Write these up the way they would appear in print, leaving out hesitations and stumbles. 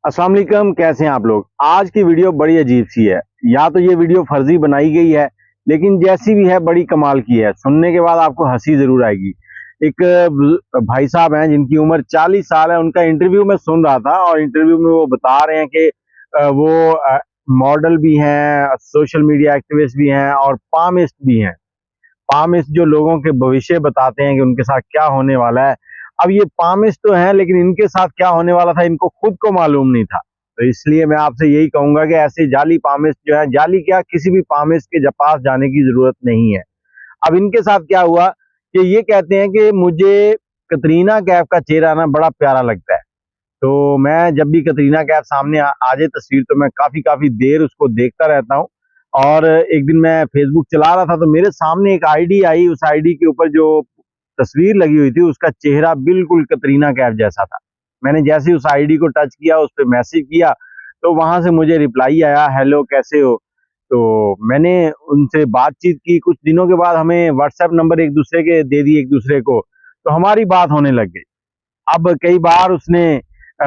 अस्सलाम वालेकुम, कैसे हैं आप लोग। आज की वीडियो बड़ी अजीब सी है। या तो ये वीडियो फर्जी बनाई गई है, लेकिन जैसी भी है बड़ी कमाल की है। सुनने के बाद आपको हंसी जरूर आएगी। एक भाई साहब हैं जिनकी उम्र 40 साल है। उनका इंटरव्यू मैं सुन रहा था और इंटरव्यू में वो बता रहे हैं कि वो मॉडल भी हैं, सोशल मीडिया एक्टिविस्ट भी हैं और पामिस्ट भी हैं। पामिस्ट जो लोगों के भविष्य बताते हैं कि उनके साथ क्या होने वाला है। अब ये पामिस्ट तो हैं, लेकिन इनके साथ क्या होने वाला था इनको खुद को मालूम नहीं था। तो इसलिए मैं आपसे यही कहूंगा कि ऐसे जाली पामिस्ट जो है, जाली क्या, किसी भी पामिस्ट के पास जाने की जरूरत नहीं है। अब इनके साथ क्या हुआ कि ये कहते हैं कि मुझे कतरीना कैफ का चेहरा ना बड़ा प्यारा लगता है। तो मैं जब भी कतरीना कैफ सामने आ जाए तस्वीर, तो मैं काफी काफी देर उसको देखता रहता हूँ। और एक दिन मैं फेसबुक चला रहा था तो मेरे सामने एक आईडी आई। उस आईडी के ऊपर जो तस्वीर लगी हुई थी उसका चेहरा बिल्कुल कतरीना कैफ जैसा था। मैंने जैसे ही उस आईडी को टच किया, उस पर मैसेज किया, तो वहां से मुझे रिप्लाई आया, हेलो कैसे हो। तो मैंने उनसे बातचीत की। कुछ दिनों के बाद हमें व्हाट्सएप नंबर एक दूसरे के दे दिए एक दूसरे को, तो हमारी बात होने लग गई। अब कई बार उसने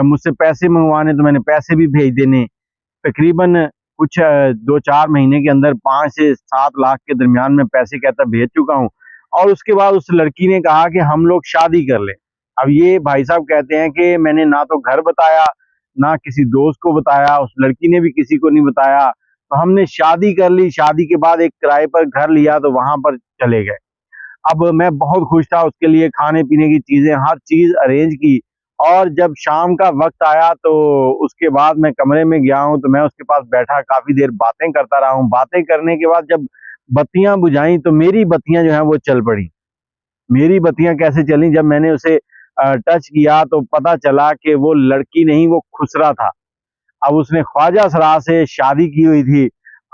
मुझसे पैसे मंगवाने, तो मैंने पैसे भी भेज देने। तकरीबन कुछ 2-4 महीने के अंदर 5 से 7 लाख के दरमियान में पैसे कहता भेज चुका हूँ। और उसके बाद उस लड़की ने कहा कि हम लोग शादी कर लें। अब ये भाई साहब कहते हैं कि मैंने ना तो घर बताया, ना किसी दोस्त को बताया, उस लड़की ने भी किसी को नहीं बताया। तो हमने शादी कर ली। शादी के बाद एक किराए पर घर लिया, तो वहां पर चले गए। अब मैं बहुत खुश था, उसके लिए खाने पीने की चीजें, हर चीज अरेंज की। और जब शाम का वक्त आया तो उसके बाद मैं कमरे में गया हूँ, तो मैं उसके पास बैठा काफी देर बातें करता रहा हूँ। बातें करने के बाद जब बत्तियां बुझाई, तो मेरी बत्तियां जो हैं वो चल पड़ी। मेरी बत्तियां कैसे चली, जब मैंने उसे टच किया तो पता चला कि वो लड़की नहीं, वो खुसरा था। अब उसने ख्वाजा सरा से शादी की हुई थी।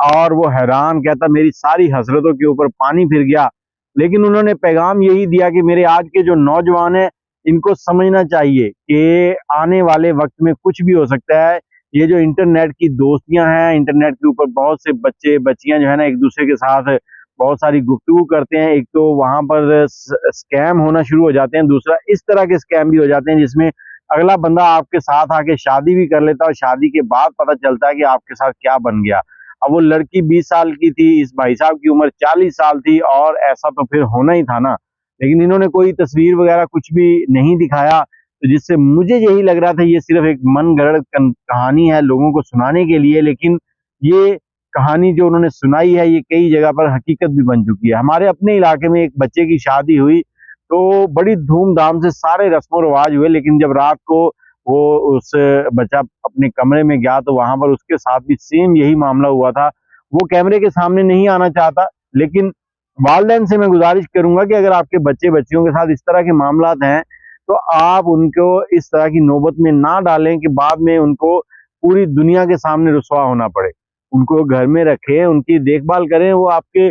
और वो हैरान, कहता मेरी सारी हसरतों के ऊपर पानी फिर गया। लेकिन उन्होंने पैगाम यही दिया कि मेरे आज के जो नौजवान हैं, इनको समझना चाहिए कि आने वाले वक्त में कुछ भी हो सकता है। ये जो इंटरनेट की दोस्तियां हैं, इंटरनेट के ऊपर बहुत से बच्चे बच्चियां जो है ना एक दूसरे के साथ बहुत सारी गुफ्तगू करते हैं। एक तो वहां पर स्कैम होना शुरू हो जाते हैं, दूसरा इस तरह के स्कैम भी हो जाते हैं जिसमें अगला बंदा आपके साथ आके शादी भी कर लेता है और शादी के बाद पता चलता है कि आपके साथ क्या बन गया। अब वो लड़की 20 साल की थी, इस भाई साहब की उम्र 40 साल थी, और ऐसा तो फिर होना ही था ना। लेकिन इन्होंने कोई तस्वीर वगैरह कुछ भी नहीं दिखाया, तो जिससे मुझे यही लग रहा था ये सिर्फ एक मन गढ़ंत कहानी है लोगों को सुनाने के लिए। लेकिन ये कहानी जो उन्होंने सुनाई है, ये कई जगह पर हकीकत भी बन चुकी है। हमारे अपने इलाके में एक बच्चे की शादी हुई, तो बड़ी धूमधाम से सारे रस्मों रिवाज हुए। लेकिन जब रात को वो उस बच्चा अपने कमरे में गया, तो वहां पर उसके साथ भी सेम यही मामला हुआ था। वो कैमरे के सामने नहीं आना चाहता, लेकिन वालिदैन से मैं गुजारिश करूंगा कि अगर आपके बच्चे बच्चियों के साथ इस तरह के मामला हैं, तो आप उनको इस तरह की नौबत में ना डालें कि बाद में उनको पूरी दुनिया के सामने रुसवा होना पड़े। उनको घर में रखें, उनकी देखभाल करें। वो आपके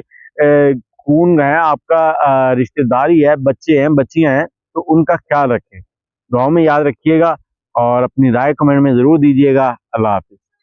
खून है, आपका रिश्तेदारी है, बच्चे हैं, बच्चियां हैं, तो उनका ख्याल रखें। दुआ में याद रखिएगा और अपनी राय कमेंट में जरूर दीजिएगा। अल्लाह हाफिज।